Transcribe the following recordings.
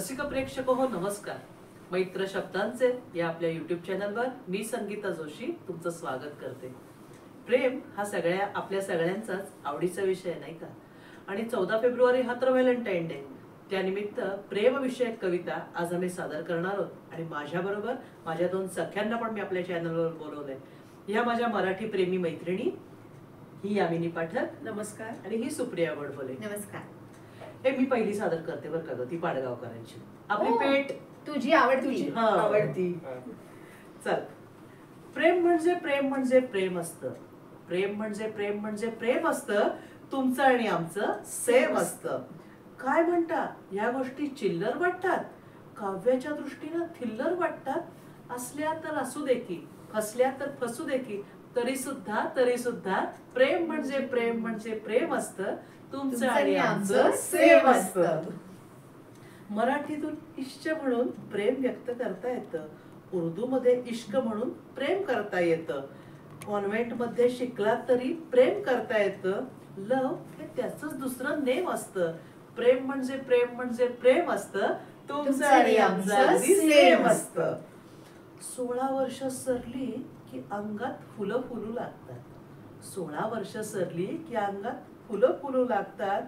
रसिक प्रेक्षक हो नमस्कार. मैत्र शब्दांचे या आपल्या YouTube चॅनलवर मी संगीता जोशी तुमचं स्वागत करते. प्रेम हा आपल्या सगळ्यांचाच आवडीचा विषय नाही का? आणि 14 फेब्रुवारी हा तर व्हॅलेंटाईन डे. त्यानिमित्त प्रेम विषयक कविता आज आम्ही सादर करणार आहोत आणि माझ्याबरोबर माझ्या दोन सख्यांना पण मी आपल्या चॅनलवर बोलवलंय. ह्या माझ्या मराठी प्रेमी मैत्रिणी, ही यामिनी पाठक नमस्कार, आणि ही सुप्रिया वडबोले नमस्कार. हे मी पहिली सादर करते बरं का ग, ती पाडगावकरांची आपली पेट तुझी आवडती. आवडती. चल. प्रेम म्हणजे प्रेम म्हणजे प्रेम असतं. प्रेम म्हणजे प्रेम म्हणजे प्रेम असतं. तुमचं आणि आमचं सेम असतं. काय म्हणता, या गोष्टी चिल्लर वाटतात, काव्याच्या दृष्टीनं थिल्लर वाटतात. असल्या तर असू दे की, फसल्या तर फसू दे की, तरी सुद्धा प्रेम म्हणजे प्रेम म्हणजे प्रेम असतं. तुमचं आणि आमचं सेम असतं. मराठीतून इश्क म्हणून प्रेम व्यक्त करता येतं. उर्दू मध्ये इश्क म्हणून प्रेम करता येतं. कॉन्व्हेंट मध्ये शिकलात तरी प्रेम करता येतं. लव हे त्याचंच दुसरं नेम असतं. प्रेम म्हणजे प्रेम म्हणजे प्रेम असतं. तुमचं आणि आमचं सेम असतं. 16 वर्ष सरली की अंगात फुलं फुलू लागतात. 16 वर्ष सरली की अंगात फुलं फुलू लागतात.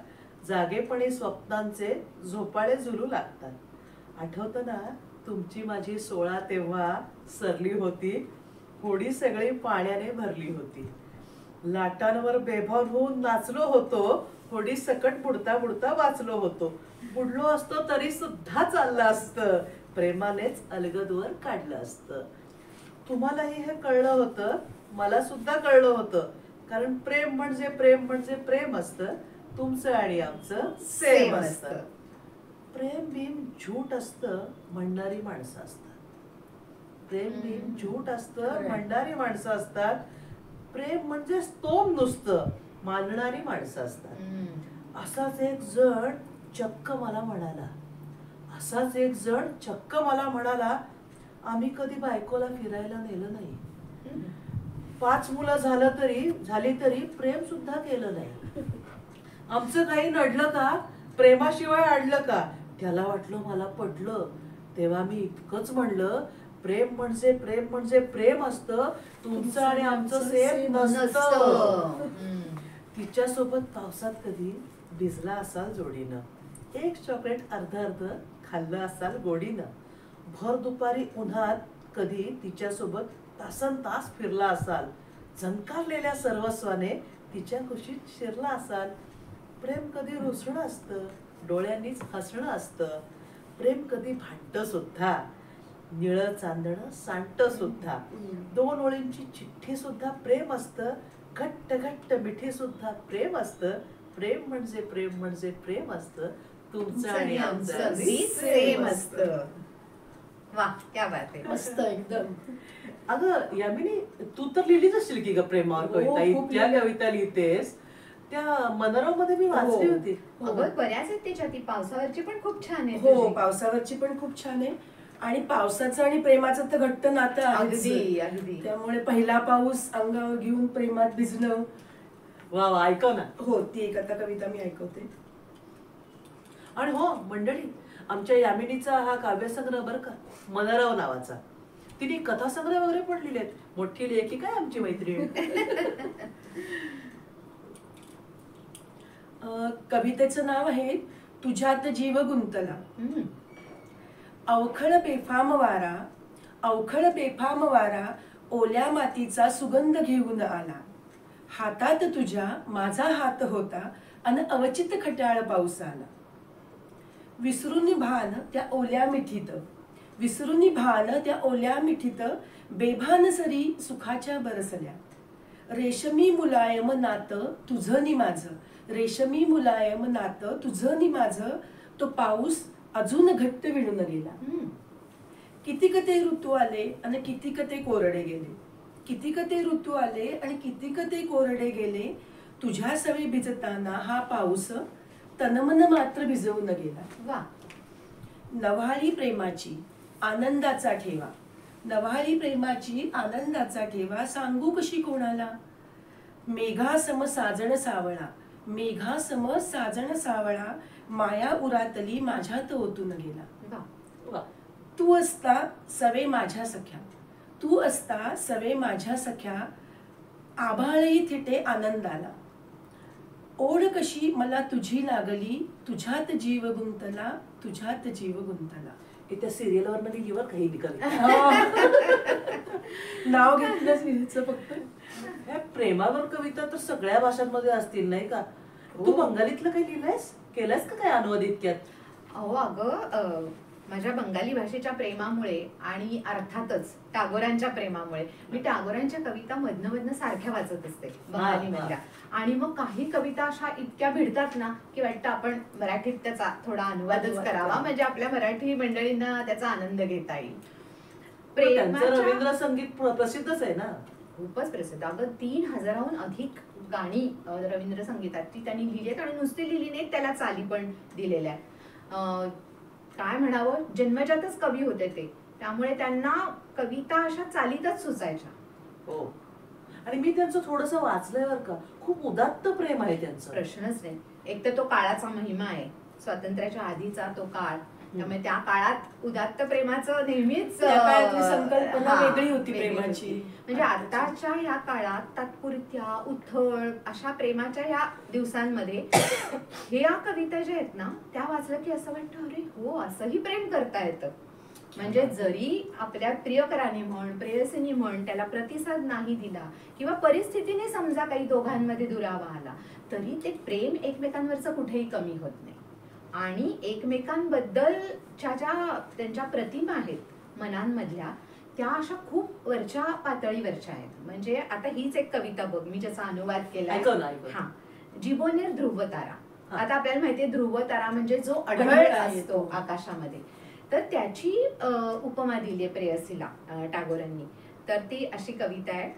जागेपणी स्वप्नांचे झोपाळे झुलू लागतात. आठवतं ना, तुमची माझी 16 तेव्हा सरली होती. होडी सगळी पाण्याने भरली होती. लाटांवर बेभान होऊन नाचलो होतो. होडी सकट बुडता बुडता वाचलो होतो. बुडलो असतो तरी सुद्धा चाललं असतं. प्रेमानेच अलगदवर काढलं असतं. तुम्हालाही हे कळलं होतं, मला सुद्धा कळलं होतं. कारण प्रेम म्हणजे प्रेम म्हणजे प्रेम असतं. तुमचं आणि आमचं सेम असतं. प्रेम बिम झूट असतं, म्हणणारी माणसं असतात. प्रेम बिम झूट असतं, म्हणणारी माणसं असतात. प्रेम म्हणजे स्तोम नुसतं, मानणारी माणसं असतात. असाच एक जण चक्क मला म्हणाला, आम्ही कधी बायकोला फिरायला नेलं नाही. 5 मुलं झाली तरी प्रेम सुद्धा केलं नाही. आमचं काही नडलं का, प्रेमाशिवाय अडलं का? त्याला वाटलं मला पडलं. तेव्हा मी इतकंच म्हणलं, प्रेम म्हणजे प्रेम म्हणजे प्रेम असतं. तुमचं आणि आमचं सेम नसतं. तिच्यासोबत पावसात कधी भिजला असाल जोडीनं. एक चॉकलेट अर्ध खाल्लं असाल गोडीनं. भर दुपारी उन्हात कधी तिच्यासोबत तासनतास फिरला असाल. झंकारलेल्या सर्वस्वाने तिच्या कुशीत शिरला असाल. प्रेम कधी रुसणं असतं, डोळ्यांनीच हसणं असतं. प्रेम कधी भांडतं सुद्धा, निळं चांदणं सांडतं सुद्धा. 2 ओळींची चिठ्ठी सुद्धा प्रेम असतं. घट्ट घट्ट मिठी सुद्धा प्रेम असतं. प्रेम म्हणजे प्रेम म्हणजे प्रेम असतं. तुमचं आणि आमचं सेम असतं. वाह, क्या बात आहे. मस्त एकदम. अगं यामिनी, तू तर लिहिलीच असशील की ग प्रेमावर कविता. इतक्या कविता लिहितेस. त्या मनोरम मध्ये मी वाचली होती. बऱ्याच आहेत त्याच्यात. पावसावरची पण खूप छान आहे. हो, पावसावरची पण खूप छान आहे. आणि पावसाचं आणि प्रेमाचं तर घट्ट नातं अगदी अगदी. त्यामुळे पहिला पाऊस अंगावर घेऊन प्रेमात भिजणं. वा, ऐकव ना. हो, ती एक आता कविता मी ऐकवते. आणि हो मंडळी, आमच्या यामिनीचा हा काव्यसंग्रह बरं का, मनोरम नावाचा. तिने कथासंग्रह वगैरे पण लिहिलेत. मोठी लेखिका आहे आमची मैत्रीण. कवितेचं नाव आहे तुझ्यात जीव गुंतला. अवखळ बेफाम वारा ओल्या मातीचा सुगंध घेऊन आला. हातात तुझ्या माझा हात होता अन अवचित खट्याळ पाऊस आला. विसरून भान त्या ओल्या मिठीत बेभान सरी सुखाच्या बरसल्या. रेशमी मुलायम नातं तुझं नि माझं, रेशमी मुलायम नातं तुझं नि माझं. तो पाऊस अजून घट्ट विणून गेला. कितीक ते ऋतू आले आणि कितीक ते कोरडे गेले. कितीक ते ऋतू आले आणि कितीक ते कोरडे गेले. तुझ्या सवे भिजताना हा पाऊस तनमन मात्र भिजवून गेला. वा. नव्हाळी प्रेमाची आनंदाचा ठेवा सांगू कशी कोणाला. मेघासम साजण सावळा मेघासम साजण सावळा माया उरातली माझ्यात ओतून गेला. वा. वा. तू असता सवे माझ्या सख्या, तू असता सवे माझ्या सख्या, आभाळही थिटे आनंदाला. ओढ कशी मला तुझी लागली, तुझ्यात जीव गुंतला, तुझ्यात जीव गुंतला. हे त्या सिरियल वर लिहिवर काही कविता. नाव घेतलंच लिहायचं फक्त. ह्या प्रेमावर कविता तर सगळ्या भाषांमध्ये असतील नाही का? तू बंगालीतलं काही लिहिलंयस, केलंयस का काय अनुवाद इतक्यात? अहो अगं, माझ्या बंगाली भाषेच्या प्रेमामुळे आणि अर्थातच टागोरांच्या प्रेमामुळे मी टागोरांच्या कविता मधनं सारख्या वाचत असते बंगाली मधल्या. आणि मग काही कविता अशा इतक्या भिडतात ना की वाटतं आपण मराठीत त्याचा थोडा अनुवादच करावा, म्हणजे आपल्या मराठी मंडळींना त्याचा आनंद घेता येईल. त्यांचं रवींद्र संगीत प्रसिद्धच आहे ना, खूपच प्रसिद्ध. अगं 3000हून अधिक गाणी रवींद्र संगीताची त्यांनी लिहिली आहेत आणि नुसती लिहिली नाहीत, त्याला चाली पण दिलेल्या आहेत. काय म्हणावं, जन्मजातच कवी होते ते, त्यामुळे त्यांना कविता अशा चालीतच सुचायच्या. हो. आणि मी त्यांचं थोडस वाचलंय बरं का, खूप उदात्त प्रेम आहे त्यांचं. प्रश्नच नाही. एक तर तो काळाचा महिमा आहे, स्वातंत्र्याच्या आधीचा तो काळ, त्यामुळे त्या काळात उदात्त प्रेमाचं नेहमीच संकल्पना वेगळी होती वेगळी प्रेमाची. म्हणजे आताच्या या काळात तात्पुरत्या उथळ अशा प्रेमाच्या या दिवसांमध्ये ह्या कविता ज्या आहेत ना त्या वाचलं की असं वाटतं अरे हो, असंही प्रेम करता येतं. म्हणजे जरी आपल्या प्रियकराने म्हण, प्रेयसीने म्हण त्याला प्रतिसाद नाही दिला किंवा परिस्थितीने समजा काही दोघांमध्ये दुरावा आला, तरी ते प्रेम एकमेकांवरचं कुठेही कमी होत नाही. आणि एकमेकांबद्दलच्या ज्या त्यांच्या प्रतिमा आहेत मनांमधल्या, त्या अशा खूप वरच्या पातळीवरच्या आहेत. म्हणजे आता हीच एक कविता बघ, मी ज्याचा अनुवाद केलाय. हा, जीवनेर ध्रुव तारा. आता आपल्याला माहितीये ध्रुव तारा म्हणजे जो अढळ असतो आकाशामध्ये, तर त्याची उपमा दिली आहे प्रेयसीला टागोरांनी. तर ती अशी कविता आहे,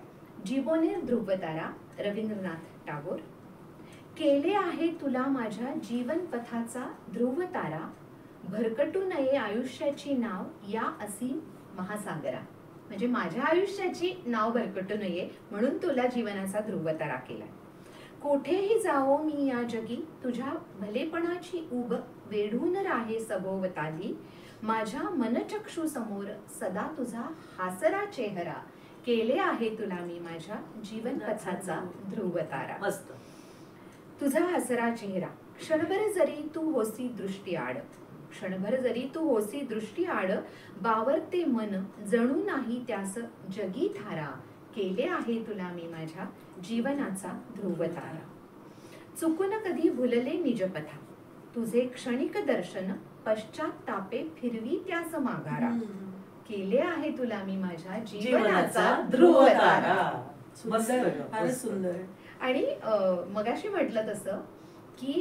जीवनेर ध्रुव तारा, रवींद्रनाथ टागोर. केले आहे तुला माझ्या जीवन पथाचा ध्रुव तारा, भरकटू नये आयुष्याची नाव या असीम महासागरा. म्हणजे माझ्या आयुष्याची नाव भरकटू नये म्हणून तुला जीवनाचा ध्रुव तारा केलाय. कोठेही जावो मी या जगी, तुझ्या भलेपणाची उब वेढून राहे सभोवताली. माझ्या मनचक्षू समोर सदा तुझा हासरा चेहरा, केले आहे तुला मी माझ्या जीवन पथाचा ध्रुव तारा. मस्त. तुझा हसरा चेहरा, क्षणभर जरी तू होसी दृष्टी आड, क्षणभर जरी तू होसी दृष्टी आड, बावरते मन जणू नाही त्यास जगी थारा, केले आहे तुला मी माझ्या जीवनाचा ध्रुव तारा. चुकून कधी भुलले निजपथा, तुझे क्षणिक दर्शन पश्चातापे फिरवी त्यास माघारा, केले आहे तुला मी माझ्या जीवनाचा ध्रुव तारा. फारच सुंदर. आणि मगाशी म्हटलं तसं की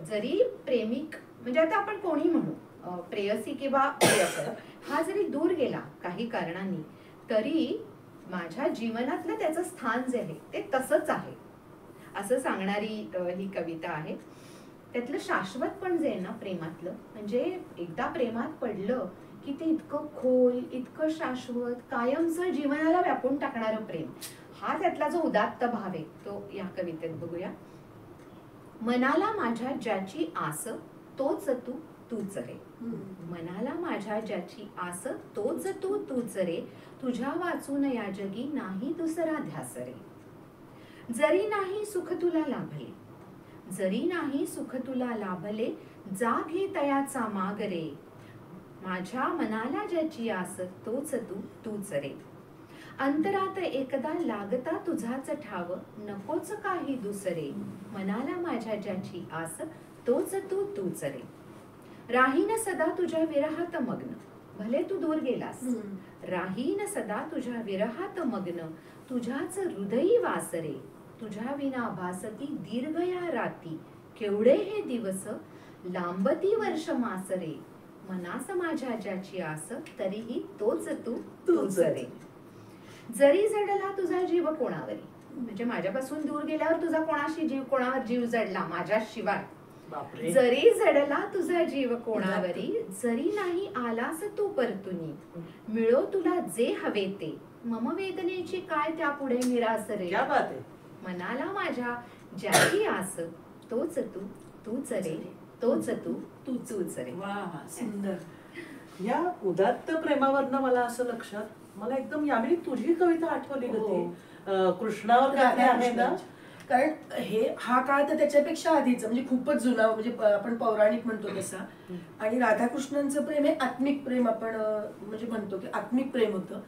जरी प्रेमिक म्हणजे आता आपण कोणी म्हणू, प्रेयसी किंवा प्रियकर हा जरी दूर गेला काही कारणांनी, तरी माझ्या जीवनातलं त्याचं स्थान जे आहे ते तसंच आहे असं सांगणारी ही कविता आहे. त्यातलं शाश्वत पण जे आहे ना प्रेमातलं, म्हणजे एकदा प्रेमात पडलं की ते इतकं खोल, इतकं शाश्वत, कायमचं जीवनाला व्यापून टाकणारं प्रेम, हा त्यातला जो उदात्त भाव आहे तो या कवितेत बघूया. मनाला माझ्या ज्याची आस तोच तूच रे, मनाला माझ्या ज्याची आस तोच तूच रे, तुझ्या वाचून या जगी नाही दुसरा ध्यास रे. जरी नाही सुख तुला लाभले, जरी नाही सुख तुला लाभले, जा घे तयाचा माग रे. माझ्या मनाला ज्याची आस तोच तूच रे. अंतरात एकदा लागता तुझाच ठाव, नकोच काही दुसरे. मनाला माझ्या ज्याची आस तोच तूच रे. राहीन सदा तुझ्या विरहात मग्न, भले तू दूर गेलास, राहीन सदा तुझ्या विरहात मग्न, तुझ्याच हृदयी वास रे. तुझ्या विना भासती दीर्घ या राती, केवढे हे दिवस लांबती वर्ष मास रे. मनास माझ्या ज्याची आस तरीही तोच तूच रे. जरी जडला तुझा जीव कोणावरी, म्हणजे माझ्यापासून दूर गेल्यावर तुझा कोणावर जीव जडला माझ्याशिवाय. जरी जडला तुझा जीव कोणावरी, जरी नाही आलास तू परतुनी, मिळो तुला जे हवे ते, मम वेदनेची काय त्यापुढे निरास रे. क्या बात आहे. मनाला माझ्या ज्याची आस तोच तू तूच रे तोच तू तूच रे. वा वा सुंदर. या उदात्त प्रेमावरनं मला असं लक्षात मला एकदम यावेळी तुझी कविता आठवली हो. होती कृष्णावर गाते आहे ना. कारण हा काळ तर त्याच्यापेक्षा आधीच म्हणजे खूपच जुना म्हणजे आपण पौराणिक म्हणतो तसा. आणि राधाकृष्णांचं प्रेम हे आत्मिक प्रेम आपण म्हणजे म्हणतो की आत्मिक प्रेम होतं.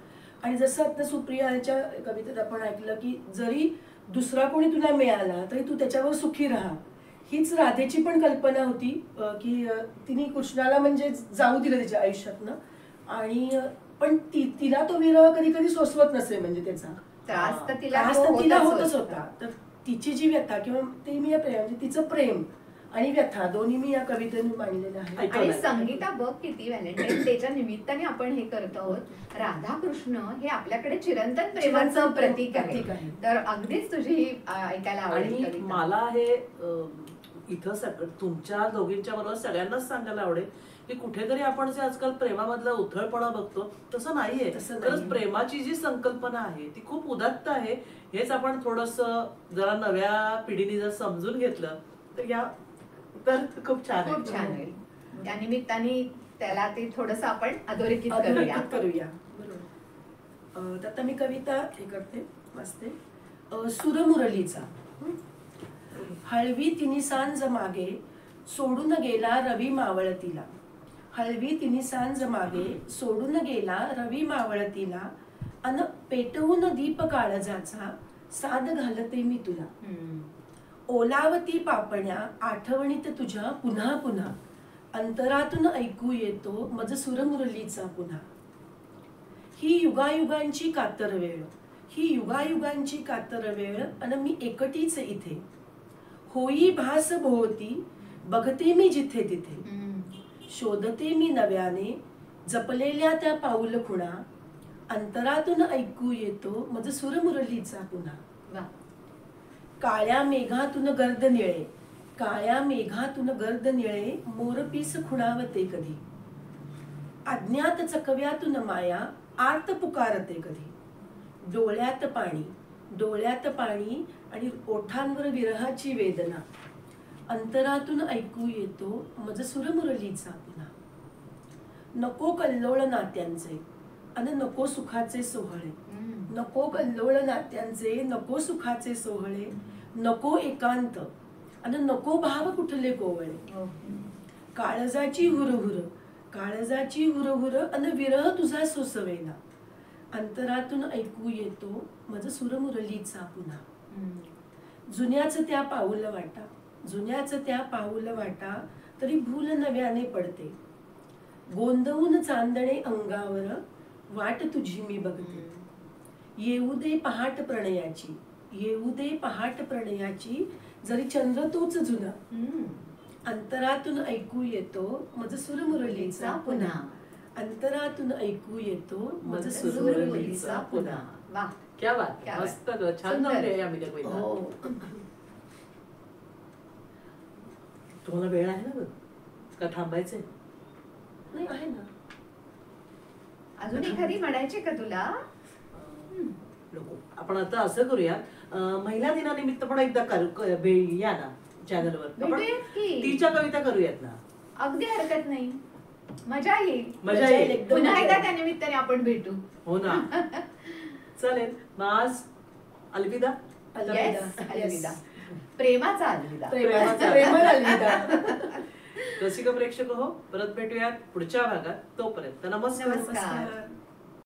आणि जसं आता सुप्रियाच्या कवितेत आपण ऐकलं की जरी दुसरा कोणी तुला मिळाला तरी तू त्याच्यावर सुखी राहा. हीच राधेची पण कल्पना होती की तिने कृष्णाला म्हणजे जाऊ दिलं तिच्या आयुष्यातनं. आणि पण तिला तो विरह कधी कधी सोसवत नसे म्हणजे त्याचा त्रास तर तिला त्रास तर तिला होतच होता. होता. तर तिची जी व्यथा किंवा ते मी या प्रेम म्हणजे तिचं प्रेम आणि व्यथा दोन्ही मी या कवितेने मांडलेलं आहे. आणि संगीता बघ किती व्हॅलेंटाईन डेच्या निमित्ताने आपण हे करत आहोत. राधाकृष्ण हे आपल्याकडे चिरंतन प्रेमाचं प्रतीक आहे. तर अगदीच तुझी ही ऐकायला आवडेल आणि कविता. मला हे इथं तुमच्या दोघींच्या बरोबर सगळ्यांनाच सांगायला आवडेल की कुठेतरी आपण जे आजकाल प्रेमामधला उथळपणा बघतो तसं नाहीये. खरंच प्रेमाची जी संकल्पना आहे ती खूप उदात्त आहे. हेच आपण थोडस जरा नव्या पिढीने जर समजून घेतलं तर खूप छान आहे. खूप छान होईल. त्या निमित्ताने त्याला ते थोडस आपण अधोरेखित करूया. बरोबर. आता मी कविता हे करते वाचते. सुरमुरलीचा. हळवी तिनी सांज मागे सोडून गेला रवी मावळतीला. हळवी तिनी सांज मागे सोडून गेला रवी मावळतीला. अन पेटवून दीप काळजाचा साद घालते मी तुला. ओलावती पापण्या आठवणीत तुझ्या पुन्हा पुन्हा. अंतरातून ऐकू येतो मज सुरमुरलीचा पुन्हा. ही युगायुगांची कातर वेळ ही युगायुगांची कातर वेळ अन मी एकटीच इथे. होई भास भोवती बघते मी जिथे तिथे. शोधते मी नव्याने जपलेल्या त्या पाऊल खुणा. अंतरातून ऐकू येतो मज सुरमुरलीचा पुन्हा. काळ्या मेघातून गर्द निळे काळ्या मेघातून गर्द निळे मोरपीस खुणावते कधी. अज्ञात चकव्यातून माया आर्त पुकारते कधी. डोळ्यात पाणी आणि ओठांवर विरहाची वेदना. अंतरातून ऐकू येतो मज सुरमुरलीचा पुन्हा. नको कल्लोळ नात्यांचे आणि नको सुखाचे सोहळे. नको कल्लोळ नात्यांचे नको सुखाचे सोहळे. नको एकांत आणि नको भाव कुठले कोवळे. काळजाची हुरहुर आणि विरह तुझा सोसवेना. अंतरातून ऐकू येतो मज सुरमुरलीचा पुन्हा. जुन्याच त्या पाऊल वाटा तरी भूल नव्याने पडते. गोंदवून चांदणे अंगावर वाट तुझी मी बघते. येऊ दे पहाट प्रणयाची जरी चंद्र तोच जुना. अंतरातून ऐकू येतो मज सुरमुरलीचा पुन्हा. अंतरातून ऐकू येतो मज सुरमुरलीचा पुन्हा. वा क्या बात. मस्त छान जमले आम्ही त्या कविता. तुम्हाला वेळ आहे ना का थांबायचंय? नाही आहे ना. अजून एखादी म्हणायची का तुला? आपण आता असं करूया महिला दिनानिमित्त पण एकदा या ना चॅनलवर तिच्या कविता करूयात ना. अगदी हरकत नाही. मजा येईल. पुन्हा एकदा त्या निमित्ताने आपण भेटू. हो ना. चालेल. मग आज अलविदा. अलविदा. प्रेमाचा अलविदा. रसिक प्रेक्षक हो परत भेटूयात पुढच्या भागात. तोपर्यंत नमस्कार.